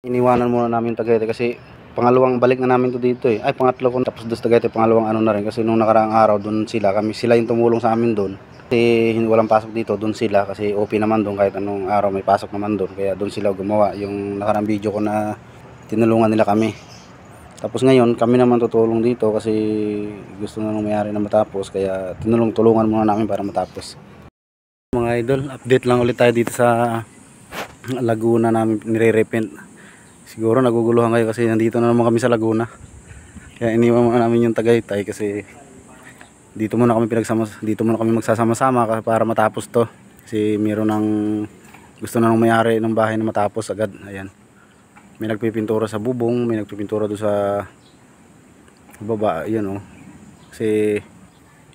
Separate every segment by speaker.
Speaker 1: Iniwanan muna namin yung Tagaytay kasi pangalawang balik na namin to dito eh. Ay, pangatlo ko tapos doon sa Tagaytay, pangalawang ano na rin kasi nung nakaraang araw doon sila yung tumulong sa amin doon. Kasi walang pasok dito, doon sila kasi OP naman doon kahit anong araw may pasok naman doon. Kaya doon sila gumawa yung nakaraang video ko na tinulungan nila kami. Tapos ngayon kami naman tutulong dito kasi gusto na nung may-ari na matapos, kaya tulungan muna namin para matapos. Mga idol, update lang ulit tayo dito sa Laguna namin nire-repaint. Siguro naguguluhan kayo kasi nandito na naman kami sa Laguna. Kaya iniwan muna namin yung Tagaytay kasi dito muna kami magsasama-sama para matapos to. Kasi meron ng gusto na nung may-ari ng bahay na matapos agad. Ayan. May nagpipintura sa bubong, may nagpipintura doon sa baba, ayan oh. Kasi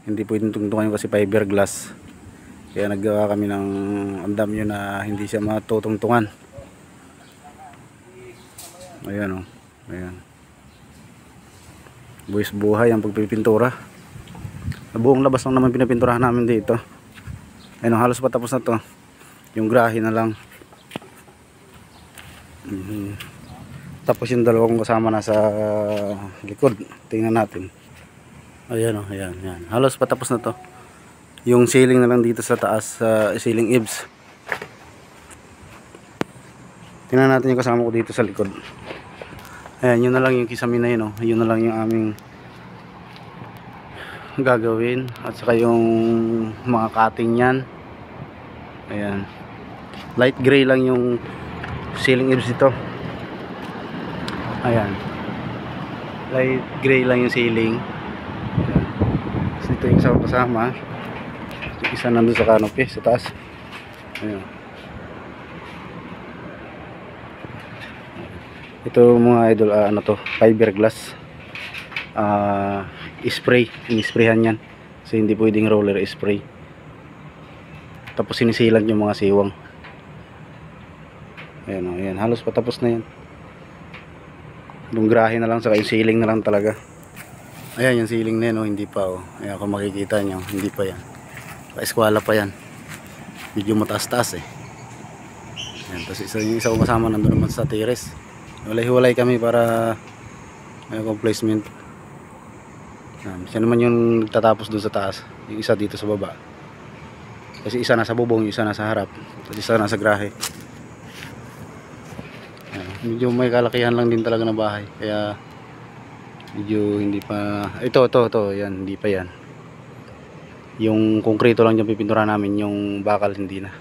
Speaker 1: hindi pwedeng tungtungan kasi fiberglass. Kaya naggawa kami ng andam yun na hindi siya matutungtungan. Ayan oh. Ayan. Buwis buhay ang pagpipintura. Buong labas lang naman pinapinturahan namin dito. Ayan oh, halos patapos na to. Yung grahe na lang. Tapos yung dalawang kasama nasa likod. Tingnan natin. Ayan o, ayan, ayan. Halos patapos na to. Yung ceiling na lang dito sa taas, ceiling eaves. Tingnan natin yung kasama ko dito sa likod. Ayan, yun na lang yung kisame na yun o. Yun na lang yung aming gagawin. At saka yung mga cutting yan. Ayan. Light gray lang yung ceiling eaves ito. Ayan, light gray lang yung ceiling. Ayan. Ito yung isa kasama, yung isa nandun sa canopy sa taas. Ayan. Ito mga idol, ano to, fiberglass, spray, inisprayhan yan kasi hindi pwedeng roller spray. Tapos sinisilan yung mga siwang. Ayan o, ayan, halos patapos na yan. Yung grahe na lang, saka yung ceiling na lang talaga. Ayan yung ceiling na yan oh, hindi pa oh. Ayan kung makikita nyo, hindi pa yan. Pa-eskwala pa yan. Medyo mataas-taas eh. Ayan, tapos yung isa kong kasama nandun naman sa terrace. Walay-walay kami para may placement. Ayan, siya naman yung tatapos doon sa taas. Yung isa dito sa baba. Kasi isa nasa bubong, yung isa nasa harap. Tapos isa nasa grahe. Medyo may kalakihan lang din talaga na bahay, kaya medyo hindi pa ito yan, hindi pa yan. Yung konkreto lang yung pipinturahan namin, yung bakal hindi na.